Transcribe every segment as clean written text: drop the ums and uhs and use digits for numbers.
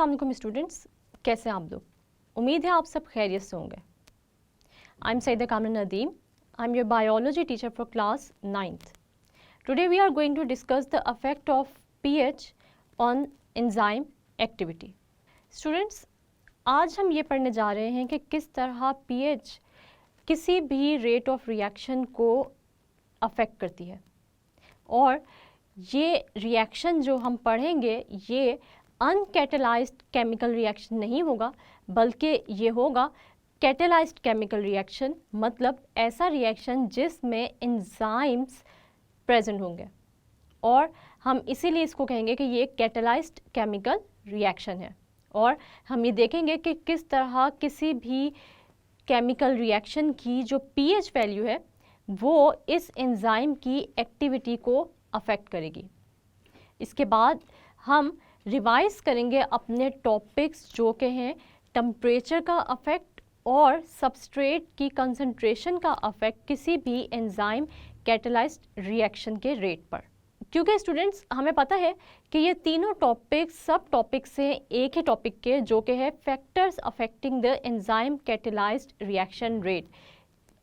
अस्सलाम वालेकुम स्टूडेंट्स, कैसे हैं आप लोग? उम्मीद है आप सब खैरियत से होंगे। I am Saeeda Kamran Nadeem, I am your biology teacher for class 9th। Today we are going to discuss the affect of pH on enzyme activity. Students, आज हम ये पढ़ने जा रहे हैं कि किस तरह पीएच किसी भी रेट ऑफ रिएक्शन को अफेक्ट करती है, और ये रिएक्शन जो हम पढ़ेंगे ये अनकैटेलाइज्ड केमिकल रिएक्शन नहीं होगा, बल्कि ये होगा कैटेलाइज्ड केमिकल रिएक्शन, मतलब ऐसा रिएक्शन जिसमें एंजाइम्स प्रेजेंट होंगे, और हम इसीलिए इसको कहेंगे कि ये कैटेलाइज्ड केमिकल रिएक्शन है। और हम ये देखेंगे कि किस तरह किसी भी केमिकल रिएक्शन की जो पीएच वैल्यू है वो इस एंजाइम की एक्टिविटी को अफेक्ट करेगी। इसके बाद हम रिवाइज करेंगे अपने टॉपिक्स जो कि हैं टेम्परेचर का अफेक्ट और सबस्ट्रेट की कंसंट्रेशन का अफेक्ट किसी भी एंजाइम कैटेलाइज्ड रिएक्शन के रेट पर। क्योंकि स्टूडेंट्स, हमें पता है कि ये तीनों टॉपिक्स सब टॉपिक्स हैं एक ही टॉपिक के, जो कि है factors affecting the enzyme catalysed reaction rate,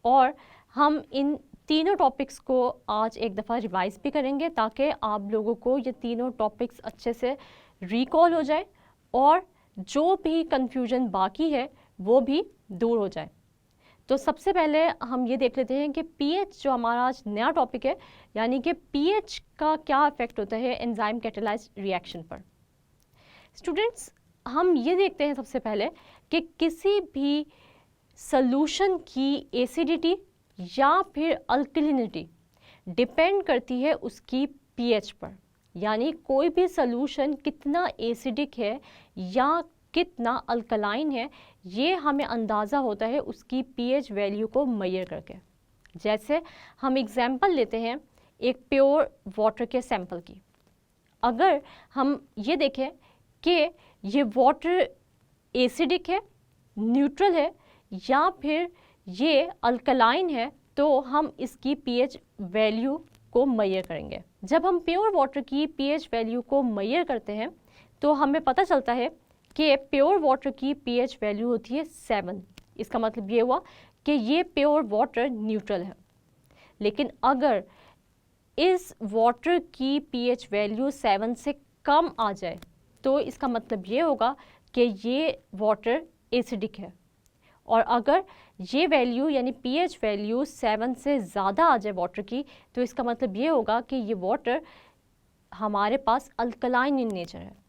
और हम इन तीनों टॉपिक्स को आज एक दफ़ा रिवाइज भी करेंगे ताकि आप लोगों को ये तीनों टॉपिक्स अच्छे से रिकॉल हो जाए और जो भी कंफ्यूजन बाकी है वो भी दूर हो जाए। तो सबसे पहले हम ये देख लेते हैं कि पीएच जो हमारा आज नया टॉपिक है, यानी कि पीएच का क्या इफेक्ट होता है एंजाइम कैटेलाइज्ड रिएक्शन पर। स्टूडेंट्स, हम ये देखते हैं सबसे पहले कि किसी भी सॉल्यूशन की एसिडिटी या फिर अल्कलिनिटी डिपेंड करती है उसकी पीएच पर, यानी कोई भी सॉल्यूशन कितना एसिडिक है या कितना अल्कलाइन है ये हमें अंदाज़ा होता है उसकी पीएच वैल्यू को मेजर करके। जैसे हम एग्जांपल लेते हैं एक प्योर वाटर के सैंपल की। अगर हम ये देखें कि ये वाटर एसिडिक है, न्यूट्रल है या फिर ये अल्कलाइन है, तो हम इसकी पीएच वैल्यू को मेजर करेंगे। जब हम प्योर वाटर की पीएच वैल्यू को मेजर करते हैं तो हमें पता चलता है कि प्योर वाटर की पीएच वैल्यू होती है 7। इसका मतलब ये हुआ कि ये प्योर वाटर न्यूट्रल है। लेकिन अगर इस वाटर की पीएच वैल्यू 7 से कम आ जाए तो इसका मतलब ये होगा कि ये वाटर एसिडिक है, और अगर ये वैल्यू यानी पीएच वैल्यू 7 से ज़्यादा आ जाए वाटर की तो इसका मतलब ये होगा कि ये वाटर हमारे पास अल्कलाइन इन नेचर है।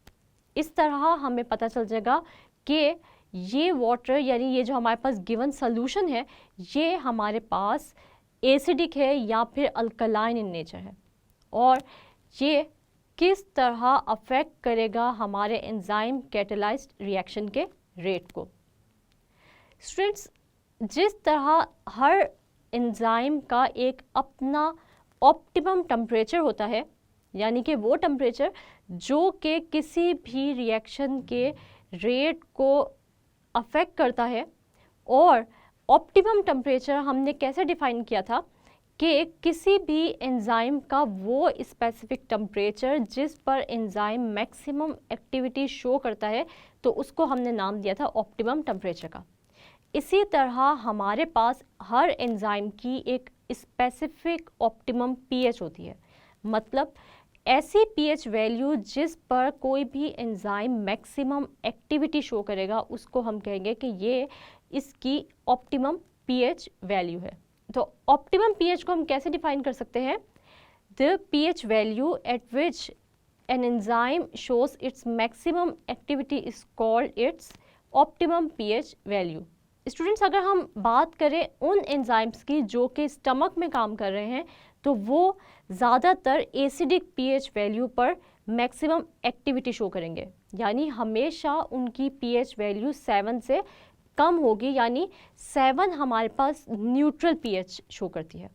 इस तरह हमें पता चल जाएगा कि ये वाटर यानी ये जो हमारे पास गिवन सॉल्यूशन है ये हमारे पास एसिडिक है या फिर अल्कलाइन इन नेचर है, और ये किस तरह अफेक्ट करेगा हमारे एंजाइम कैटेलाइज्ड रिएक्शन के रेट को। स्टूडेंट्स, जिस तरह हर एंजाइम का एक अपना ऑप्टिमम टेम्परेचर होता है, यानी कि वो टेम्परेचर जो कि किसी भी रिएक्शन के रेट को अफेक्ट करता है, और ऑप्टिमम टेम्परेचर हमने कैसे डिफाइन किया था कि किसी भी एंजाइम का वो स्पेसिफिक टेम्परेचर जिस पर एंजाइम मैक्सिमम एक्टिविटी शो करता है, तो उसको हमने नाम दिया था ऑप्टिमम टेम्परेचर का। इसी तरह हमारे पास हर एंजाइम की एक स्पेसिफिक ऑप्टिमम पीएच होती है, मतलब ऐसी पीएच वैल्यू जिस पर कोई भी एंजाइम मैक्सिमम एक्टिविटी शो करेगा उसको हम कहेंगे कि ये इसकी ऑप्टिमम पीएच वैल्यू है। तो ऑप्टिमम पीएच को हम कैसे डिफाइन कर सकते हैं? The pH value eight which an enzyme shows its maximum activity is called its optimum pH value. Students, अगर हम बात करें उन एंजाइम्स की जो कि स्टमक में काम कर रहे हैं तो वो ज़्यादातर एसिडिक पीएच वैल्यू पर मैक्सिमम एक्टिविटी शो करेंगे, यानी हमेशा उनकी पीएच वैल्यू 7 से कम होगी, यानी 7 हमारे पास न्यूट्रल पीएच शो करती है।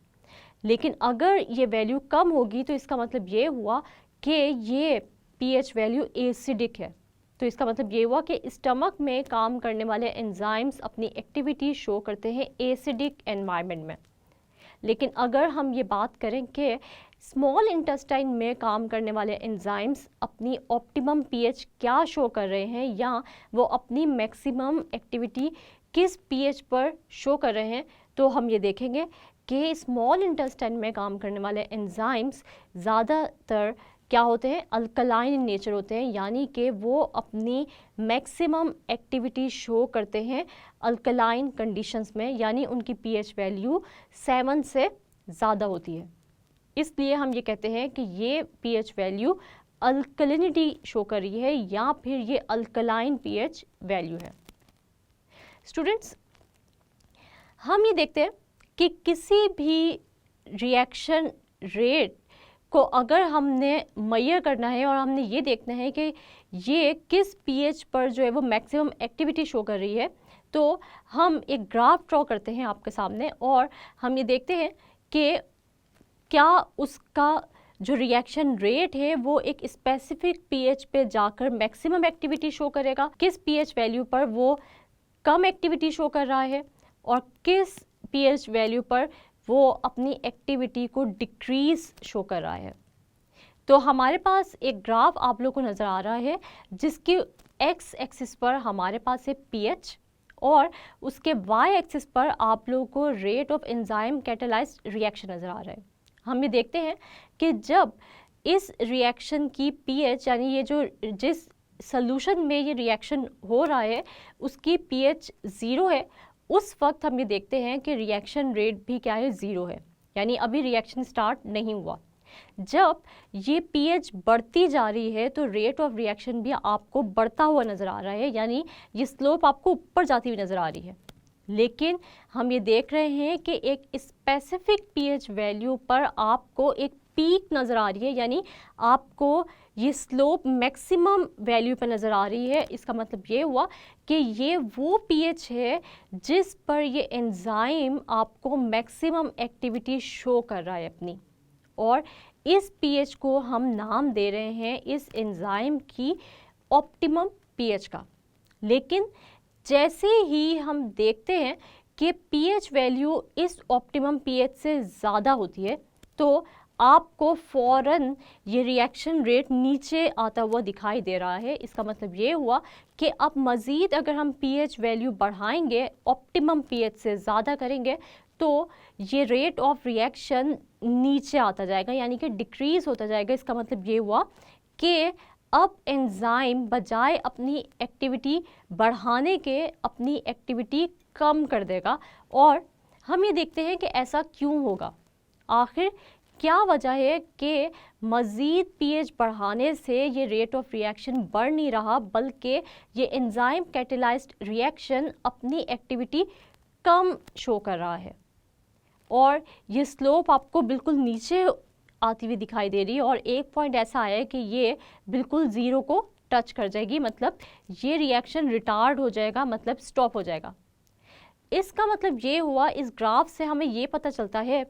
लेकिन अगर ये वैल्यू कम होगी तो इसका मतलब ये हुआ कि ये पीएच वैल्यू एसिडिक है। तो इसका मतलब ये हुआ कि स्टमक में काम करने वाले एंजाइम्स अपनी एक्टिविटी शो करते हैं एसिडिक एनवायरनमेंट में। लेकिन अगर हम ये बात करें कि स्मॉल इंटेस्टाइन में काम करने वाले एंजाइम्स अपनी ऑप्टिमम पीएच क्या शो कर रहे हैं या वो अपनी मैक्सिमम एक्टिविटी किस पीएच पर शो कर रहे हैं, तो हम ये देखेंगे कि स्मॉल इंटेस्टाइन में काम करने वाले एंजाइम्स ज़्यादातर क्या होते हैं, अल्कलाइन इन नेचर होते हैं, यानी कि वो अपनी मैक्सिमम एक्टिविटी शो करते हैं अल्कलाइन कंडीशंस में, यानी उनकी पीएच वैल्यू 7 से ज़्यादा होती है। इसलिए हम ये कहते हैं कि ये पीएच वैल्यू अल्कलिनिटी शो कर रही है या फिर ये अल्कलाइन पीएच वैल्यू है। स्टूडेंट्स, हम ये देखते हैं कि किसी भी रिएक्शन रेट को अगर हमने मेजर करना है और हमने ये देखना है कि ये किस पीएच पर जो है वो मैक्सिमम एक्टिविटी शो कर रही है, तो हम एक ग्राफ ड्रॉ करते हैं आपके सामने और हम ये देखते हैं कि क्या उसका जो रिएक्शन रेट है वो एक स्पेसिफिक पीएच पे जाकर मैक्सिमम एक्टिविटी शो करेगा, किस पीएच वैल्यू पर वो कम एक्टिविटी शो कर रहा है और किस पीएच वैल्यू पर वो अपनी एक्टिविटी को डिक्रीज शो कर रहा है। तो हमारे पास एक ग्राफ आप लोगों को नज़र आ रहा है जिसकी एक्स एक्सिस पर हमारे पास है पीएच और उसके वाई एक्सिस पर आप लोगों को rate of enzyme catalysed reaction नज़र आ रहा है। हम ये देखते हैं कि जब इस रिएक्शन की पीएच यानी ये जो जिस सॉल्यूशन में ये रिएक्शन हो रहा है उसकी पीएच 0 है, उस वक्त हम ये देखते हैं कि रिएक्शन रेट भी क्या है, 0 है, यानी अभी रिएक्शन स्टार्ट नहीं हुआ। जब ये पीएच बढ़ती जा रही है तो रेट ऑफ रिएक्शन भी आपको बढ़ता हुआ नज़र आ रहा है, यानी ये स्लोप आपको ऊपर जाती हुई नज़र आ रही है। लेकिन हम ये देख रहे हैं कि एक स्पेसिफिक पीएच वैल्यू पर आपको एक पीक नज़र आ रही है, यानी आपको ये स्लोप मैक्सिमम वैल्यू पर नज़र आ रही है। इसका मतलब ये हुआ कि ये वो पीएच है जिस पर ये एंजाइम आपको मैक्सिमम एक्टिविटी शो कर रहा है अपनी, और इस पीएच को हम नाम दे रहे हैं इस एंजाइम की ऑप्टिमम पीएच का। लेकिन जैसे ही हम देखते हैं कि पीएच वैल्यू इस ऑप्टिमम पीएच से ज़्यादा होती है तो आपको फ़ौरन ये रिएक्शन रेट नीचे आता हुआ दिखाई दे रहा है। इसका मतलब ये हुआ कि अब मज़ीद अगर हम पीएच वैल्यू बढ़ाएंगे, ऑप्टिमम पीएच से ज़्यादा करेंगे, तो ये रेट ऑफ रिएक्शन नीचे आता जाएगा, यानी कि डिक्रीज़ होता जाएगा। इसका मतलब ये हुआ कि अब एंजाइम बजाय अपनी एक्टिविटी बढ़ाने के अपनी एक्टिविटी कम कर देगा। और हम ये देखते हैं कि ऐसा क्यों होगा, आखिर क्या वजह है कि मज़ीद पीएच बढ़ाने से ये रेट ऑफ रिएक्शन बढ़ नहीं रहा, बल्कि ये एंजाइम कैटालाइज्ड रिएक्शन अपनी एक्टिविटी कम शो कर रहा है और ये स्लोप आपको बिल्कुल नीचे आती हुई दिखाई दे रही है। और एक पॉइंट ऐसा आया है कि ये बिल्कुल 0 को टच कर जाएगी, मतलब ये रिएक्शन रिटार्ड हो जाएगा, मतलब स्टॉप हो जाएगा। इसका मतलब ये हुआ, इस ग्राफ से हमें ये पता चलता है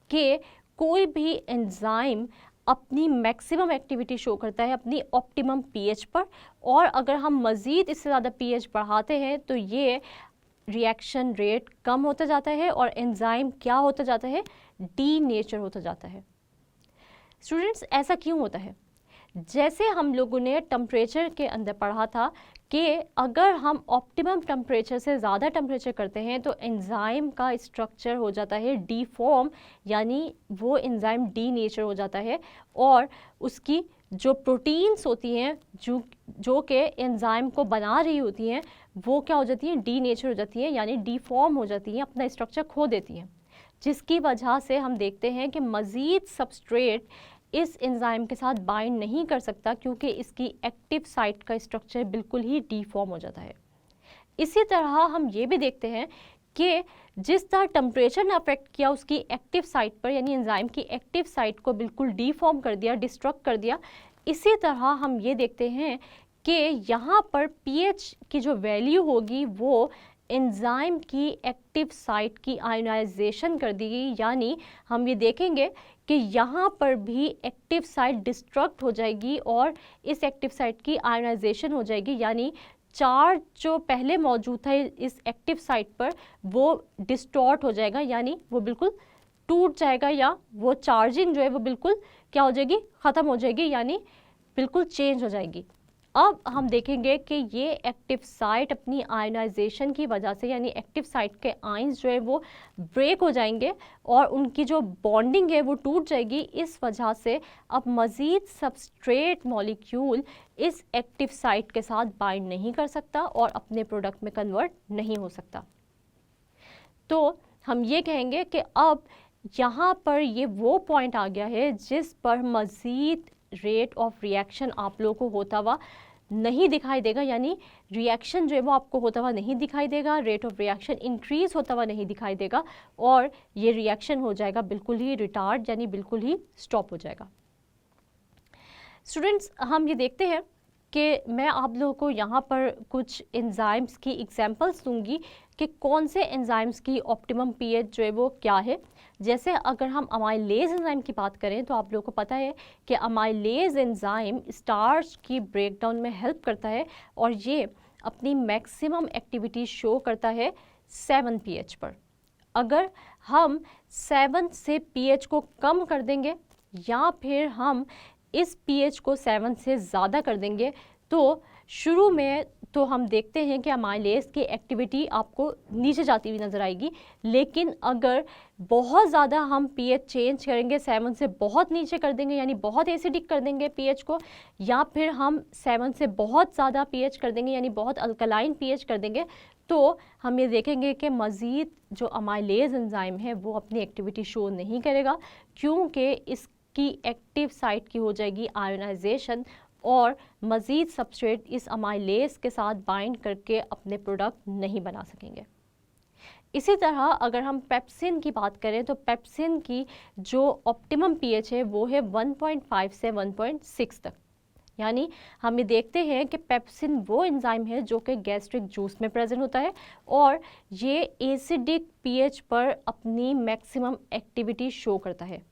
कि कोई भी एंजाइम अपनी मैक्सिमम एक्टिविटी शो करता है अपनी ऑप्टिमम पीएच पर, और अगर हम मज़ीद इससे ज़्यादा पीएच बढ़ाते हैं तो ये रिएक्शन रेट कम होता जाता है और एंजाइम क्या होता जाता है, डीनेचर होता जाता है। स्टूडेंट्स, ऐसा क्यों होता है? जैसे हम लोगों ने टेम्परेचर के अंदर पढ़ा था कि अगर हम ऑप्टिमम टेम्परेचर से ज़्यादा टेम्परेचर करते हैं तो एंजाइम का स्ट्रक्चर हो जाता है डीफॉर्म, यानी वो एंजाइम डीनेचर हो जाता है और उसकी जो प्रोटीन्स होती हैं जो कि एंजाइम को बना रही होती हैं वो क्या हो जाती हैं, डीनेचर हो जाती हैं, यानी डीफॉर्म हो जाती हैं, अपना स्ट्रक्चर खो देती हैं, जिसकी वजह से हम देखते हैं कि मज़ीद सबस्ट्रेट इस एंजाइम के साथ बाइंड नहीं कर सकता क्योंकि इसकी एक्टिव साइट का स्ट्रक्चर बिल्कुल ही डीफॉर्म हो जाता है। इसी तरह हम ये भी देखते हैं कि जिस तरह टेम्परेचर ने अफेक्ट किया उसकी एक्टिव साइट पर, यानी एंजाइम की एक्टिव साइट को बिल्कुल डीफॉर्म कर दिया, डिस्ट्रक्ट कर दिया, इसी तरह हम ये देखते हैं कि यहाँ पर पीएच की जो वैल्यू होगी वो एंजाइम की एक्टिव साइट की आयोनाइजेशन कर दी गई, यानी हम ये देखेंगे कि यहाँ पर भी एक्टिव साइट डिस्ट्रक्ट हो जाएगी और इस एक्टिव साइट की आयोनाइजेशन हो जाएगी, यानी चार्ज जो पहले मौजूद था इस एक्टिव साइट पर वो डिस्टॉर्ट हो जाएगा, यानी वो बिल्कुल टूट जाएगा या वो चार्जिंग जो है वो बिल्कुल क्या हो जाएगी, ख़त्म हो जाएगी, यानी बिल्कुल चेंज हो जाएगी। अब हम देखेंगे कि ये एक्टिव साइट अपनी आयनाइजेशन की वजह से, यानी एक्टिव साइट के आयंस जो है वो ब्रेक हो जाएंगे और उनकी जो बॉन्डिंग है वो टूट जाएगी। इस वजह से अब मज़ीद सबस्ट्रेट मॉलिक्यूल इस एक्टिव साइट के साथ बाइंड नहीं कर सकता और अपने प्रोडक्ट में कन्वर्ट नहीं हो सकता। तो हम ये कहेंगे कि अब यहाँ पर ये वो पॉइंट आ गया है जिस पर मज़ीद रेट ऑफ रिएक्शन आप लोगों को होता हुआ नहीं दिखाई देगा, यानी रिएक्शन जो है वो आपको होता हुआ नहीं दिखाई देगा, रेट ऑफ रिएक्शन इंक्रीज होता हुआ नहीं दिखाई देगा और ये रिएक्शन हो जाएगा बिल्कुल ही रिटार्ड, यानी बिल्कुल ही स्टॉप हो जाएगा। स्टूडेंट्स, हम ये देखते हैं कि मैं आप लोगों को यहाँ पर कुछ एंजाइम्स की एग्जांपल्स दूंगी कि कौन से एंजाइम्स की ऑप्टिमम पीएच जो है वो क्या है। जैसे अगर हम अमाइलेज एंजाइम की बात करें तो आप लोगों को पता है कि अमाइलेज एंजाइम स्टार्च की ब्रेकडाउन में हेल्प करता है और ये अपनी मैक्सिमम एक्टिविटी शो करता है 7 pH पर। अगर हम 7 से pH को कम कर देंगे या फिर हम इस pH को 7 से ज़्यादा कर देंगे तो शुरू में तो हम देखते हैं कि अमाइलेज की एक्टिविटी आपको नीचे जाती हुई नज़र आएगी, लेकिन अगर बहुत ज़्यादा हम pH चेंज करेंगे, 7 से बहुत नीचे कर देंगे यानी बहुत एसिडिक कर देंगे pH को, या फिर हम 7 से बहुत ज़्यादा pH कर देंगे यानी बहुत अल्कलाइन pH कर देंगे, तो हम ये देखेंगे कि मज़ीद जो अमाइलेज एंजाइम है वो अपनी एक्टिविटी शो नहीं करेगा, क्योंकि इसकी एक्टिव साइट की हो जाएगी आयोनाइजेशन और मज़ीद सबस्ट्रेट इस अमाइलेज के साथ बाइंड करके अपने प्रोडक्ट नहीं बना सकेंगे। इसी तरह अगर हम पेप्सिन की बात करें तो पेप्सिन की जो ऑप्टिमम पीएच है वो है 1.5 से 1.6 तक, यानी हम ये देखते हैं कि पेप्सिन वो एंजाइम है जो कि गैस्ट्रिक जूस में प्रेजेंट होता है और ये एसिडिक पीएच पर अपनी मैक्सिमम एक्टिविटी शो करता है।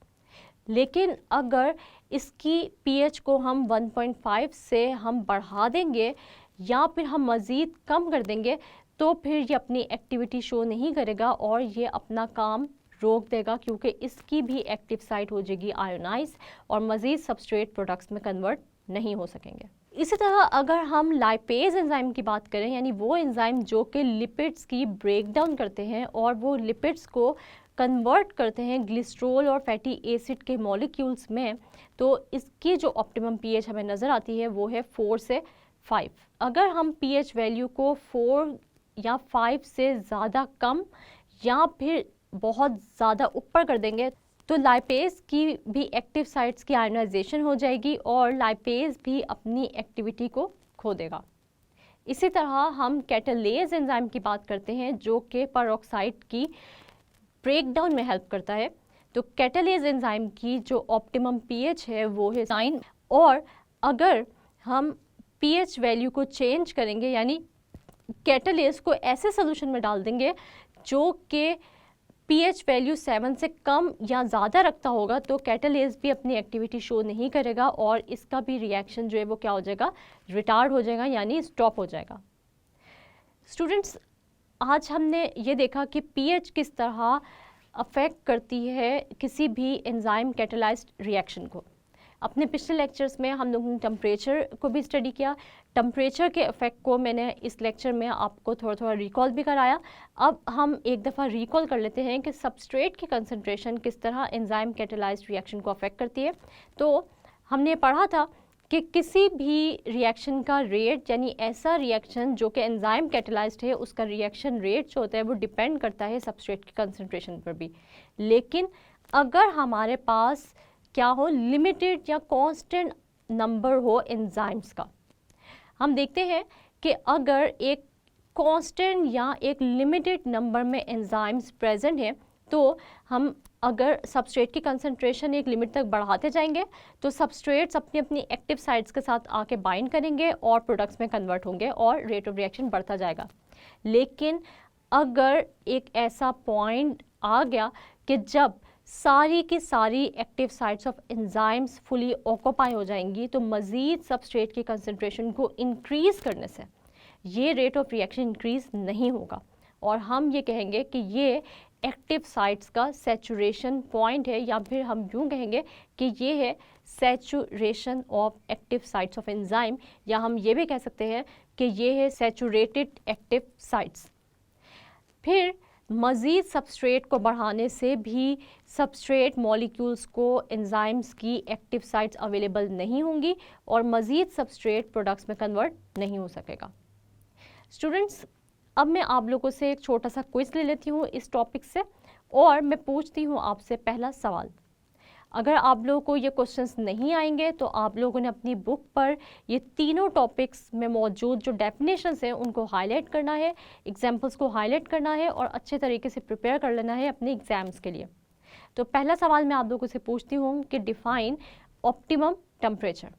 लेकिन अगर इसकी पीएच को हम 1.5 से हम बढ़ा देंगे या फिर हम मज़ीद कम कर देंगे तो फिर ये अपनी एक्टिविटी शो नहीं करेगा और ये अपना काम रोक देगा, क्योंकि इसकी भी एक्टिव साइट हो जाएगी आयोनाइज और मज़ीद सबस्ट्रेट प्रोडक्ट्स में कन्वर्ट नहीं हो सकेंगे। इसी तरह अगर हम लाइपेज एंजाइम की बात करें, यानी वो एंजाइम जो कि लिपिड्स की ब्रेकडाउन करते हैं और वो लिपिड्स को कन्वर्ट करते हैं ग्लिसरॉल और फैटी एसिड के मॉलिक्यूल्स में, तो इसकी जो ऑप्टिमम पीएच हमें नज़र आती है वो है 4 से 5। अगर हम पीएच वैल्यू को 4 या 5 से ज़्यादा कम या फिर बहुत ज़्यादा ऊपर कर देंगे तो लाइपेज की भी एक्टिव साइट्स की आयोनाइजेशन हो जाएगी और लाइपेज भी अपनी एक्टिविटी को खो देगा। इसी तरह हम कैटालेज एंजाइम की बात करते हैं जो कि पेरोक्साइड की ब्रेकडाउन में हेल्प करता है। तो कैटालेज एंजाइम की जो ऑप्टिमम पीएच है वो है 9 और अगर हम पीएच वैल्यू को चेंज करेंगे यानी कैटालेज को ऐसे सोल्यूशन में डाल देंगे जो कि पीएच वैल्यू 7 से कम या ज़्यादा रखता होगा, तो कैटालेज भी अपनी एक्टिविटी शो नहीं करेगा और इसका भी रिएक्शन जो है वो क्या हो जाएगा, रिटार्ड हो जाएगा यानी स्टॉप हो जाएगा। स्टूडेंट्स, आज हमने ये देखा कि पीएच किस तरह अफेक्ट करती है किसी भी एंजाइम कैटालाइज्ड रिएक्शन को। अपने पिछले लेक्चर्स में हम लोगों ने टेम्परेचर को भी स्टडी किया, टेम्परेचर के इफ़ेक्ट को मैंने इस लेक्चर में आपको थोड़ा थोड़ा रिकॉल भी कराया। अब हम एक दफ़ा रिकॉल कर लेते हैं कि सबस्ट्रेट की कंसंट्रेशन किस तरह एंजाइम कैटालाइज्ड रिएक्शन को अफेक्ट करती है। तो हमने पढ़ा था कि किसी भी रिएक्शन का रेट, यानी ऐसा रिएक्शन जो कि एंजाइम कैटालाइज्ड है उसका रिएक्शन रेट जो होता है वो डिपेंड करता है सबस्ट्रेट की कंसंट्रेशन पर भी। लेकिन अगर हमारे पास क्या हो, लिमिटेड या कांस्टेंट नंबर हो एंजाइम्स का, हम देखते हैं कि अगर एक कांस्टेंट या एक लिमिटेड नंबर में एंजाइम्स प्रेजेंट हैं तो हम अगर सबस्ट्रेट की कंसंट्रेशन एक लिमिट तक बढ़ाते जाएंगे तो सबस्ट्रेट्स अपनी अपनी एक्टिव साइट्स के साथ आके बाइंड करेंगे और प्रोडक्ट्स में कन्वर्ट होंगे और रेट ऑफ रिएक्शन बढ़ता जाएगा। लेकिन अगर एक ऐसा पॉइंट आ गया कि जब सारी की सारी active sites of enzymes fully occupy हो जाएंगी तो मज़ीद सबस्ट्रेट की कंसंट्रेशन को इंक्रीज़ करने से ये रेट ऑफ रिएक्शन इंक्रीज़ नहीं होगा और हम ये कहेंगे कि ये एक्टिव साइट्स का सैचुरेशन पॉइंट है, या फिर हम यूँ कहेंगे कि ये है saturation of active sites of enzyme, या हम ये भी कह सकते हैं कि ये है सैचुरेटेड एक्टिव साइट्स। फिर मज़ीद सबस्ट्रेट को बढ़ाने से भी सबस्ट्रेट मॉलिक्यूल्स को एंजाइम्स की एक्टिव साइट्स अवेलेबल नहीं होंगी और मज़ीद सबस्ट्रेट प्रोडक्ट्स में कन्वर्ट नहीं हो सकेगा। स्टूडेंट्स, अब मैं आप लोगों से एक छोटा सा क्विज ले लेती हूँ इस टॉपिक से, और मैं पूछती हूँ आपसे पहला सवाल। अगर आप लोगों को ये क्वेश्चंस नहीं आएंगे तो आप लोगों ने अपनी बुक पर ये तीनों टॉपिक्स में मौजूद जो डेफिनेशंस हैं उनको हाईलाइट करना है, एग्जांपल्स को हाईलाइट करना है और अच्छे तरीके से प्रिपेयर कर लेना है अपने एग्जाम्स के लिए। तो पहला सवाल मैं आप लोगों से पूछती हूँ कि define optimum temperature.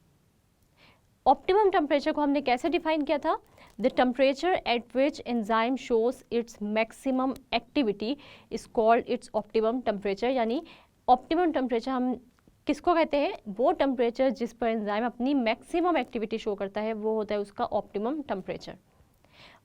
Optimum temperature को हमने कैसे डिफाइन किया था? The temperature at which enzyme shows its maximum activity is called its optimum temperature. यानी ऑप्टिमम टेम्परेचर हम किसको कहते हैं? वो टेम्परेचर जिस पर एंजाइम अपनी मैक्सिमम एक्टिविटी शो करता है वो होता है उसका ऑप्टिमम टेम्परेचर।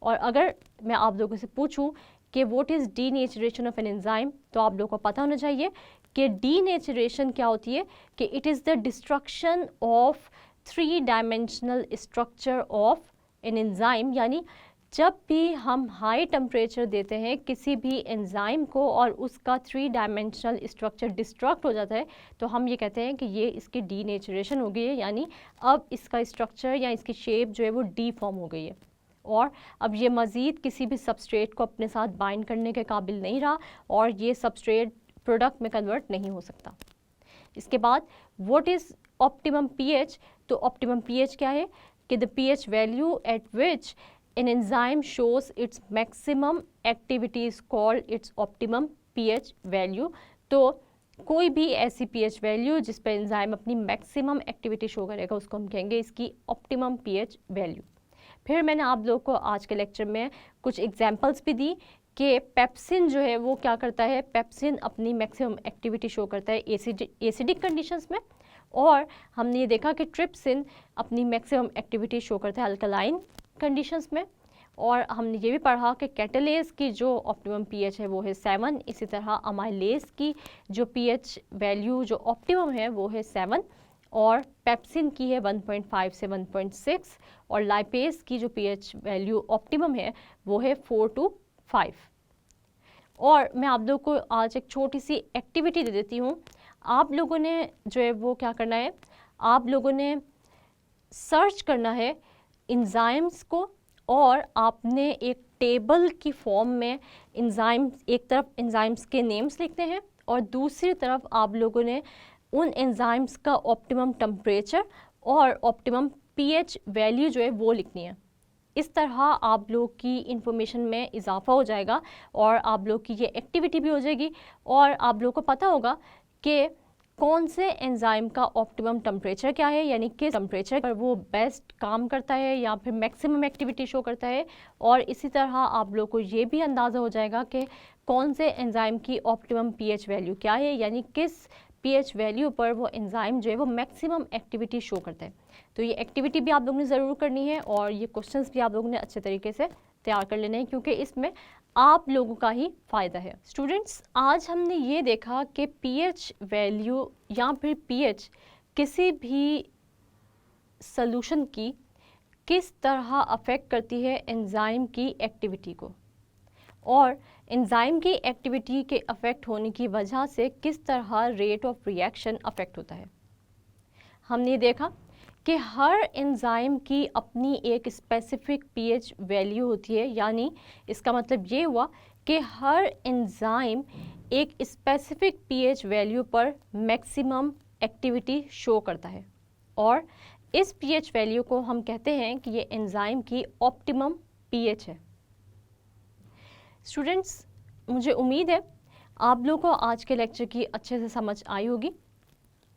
और अगर मैं आप लोगों से पूछूं कि what is denaturation of an enzyme, तो आप लोगों को पता होना चाहिए कि डीनेचरेशन क्या होती है, कि it is the destruction of 3 dimensional structure of an enzyme. यानी जब भी हम हाई टेम्परेचर देते हैं किसी भी एंजाइम को और उसका 3 डायमेंशनल स्ट्रक्चर डिस्ट्रक्ट हो जाता है तो हम ये कहते हैं कि ये इसकी डीनेचरेशन हो गई है, यानी अब इसका स्ट्रक्चर या इसकी शेप जो है वो डीफॉर्म हो गई है और अब ये मज़ीद किसी भी सबस्ट्रेट को अपने साथ बाइंड करने के काबिल नहीं रहा और ये सबस्ट्रेट प्रोडक्ट में कन्वर्ट नहीं हो सकता। इसके बाद व्हाट इज़ ऑप्टिमम पीएच? तो ऑप्टिमम पीएच क्या है कि the pH value eight which an enzyme shows its maximum activity is called its optimum pH value। तो कोई भी ऐसी pH वैल्यू जिस पर एंजाइम अपनी मैक्सिमम एक्टिविटी शो करेगा उसको हम कहेंगे इसकी ऑप्टिमम pH वैल्यू। फिर मैंने आप लोगों को आज के लेक्चर में कुछ एग्जांपल्स भी दी कि पेप्सिन जो है वो क्या करता है, पेप्सिन अपनी मैक्सिमम एक्टिविटी शो करता है एसिडिक कंडीशंस में, और हमने ये देखा कि ट्रिप्सिन अपनी मैक्सिमम एक्टिविटी शो करता है अल्कलाइन कंडीशंस में, और हमने ये भी पढ़ा कि कैटालेज की जो ऑप्टिमम पीएच है वो है 7। इसी तरह अमाइलेज की जो पीएच वैल्यू जो ऑप्टिमम है वो है 7, और पेप्सिन की है 1.5 से 1.6, और लाइपेज की जो पीएच वैल्यू ऑप्टिमम है वो है 4 to 5। और मैं आप लोगों को आज एक छोटी सी एक्टिविटी दे देती हूँ। आप लोगों ने जो है वो क्या करना है, आप लोगों ने सर्च करना है एंजाइम्स को, और आपने एक टेबल की फॉर्म में एंजाइम, एक तरफ एंजाइम्स के नेम्स लिखते हैं और दूसरी तरफ आप लोगों ने उन एंजाइम्स का ऑप्टिमम टेम्परेचर और ऑप्टिमम पीएच वैल्यू जो है वो लिखनी है। इस तरह आप लोग की इंफॉर्मेशन में इजाफा हो जाएगा और आप लोग की ये एक्टिविटी भी हो जाएगी और आप लोग को पता होगा कि कौन से एंजाइम का ऑप्टिमम टेम्परेचर क्या है, यानी किस टेम्परेचर पर वो बेस्ट काम करता है या फिर मैक्सिमम एक्टिविटी शो करता है। और इसी तरह आप लोग को ये भी अंदाज़ा हो जाएगा कि कौन से एंजाइम की ऑप्टिमम पीएच वैल्यू क्या है, यानी किस पीएच वैल्यू पर वो एंजाइम जो है वो मैक्सिमम एक्टिविटी शो करता है। तो ये एक्टिविटी भी आप लोगों ने ज़रूर करनी है और ये क्वेश्चंस भी आप लोगों ने अच्छे तरीके से तैयार कर लेने हैं, क्योंकि इसमें आप लोगों का ही फ़ायदा है। स्टूडेंट्स, आज हमने ये देखा कि पीएच वैल्यू या फिर पीएच किसी भी सॉल्यूशन की किस तरह अफेक्ट करती है एंजाइम की एक्टिविटी को, और एंजाइम की एक्टिविटी के अफेक्ट होने की वजह से किस तरह रेट ऑफ रिएक्शन अफेक्ट होता है। हमने ये देखा कि हर एंजाइम की अपनी एक स्पेसिफिक पीएच वैल्यू होती है, यानी इसका मतलब ये हुआ कि हर एंजाइम एक स्पेसिफिक पीएच वैल्यू पर मैक्सिमम एक्टिविटी शो करता है और इस पीएच वैल्यू को हम कहते हैं कि ये एंजाइम की ऑप्टिमम पीएच है। स्टूडेंट्स, मुझे उम्मीद है आप लोगों को आज के लेक्चर की अच्छे से समझ आई होगी।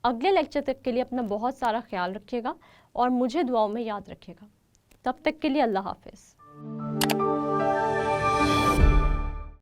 अगले लेक्चर तक के लिए अपना बहुत सारा ख्याल रखिएगा और मुझे दुआओं में याद रखिएगा। तब तक के लिए अल्लाह हाफ़िज़।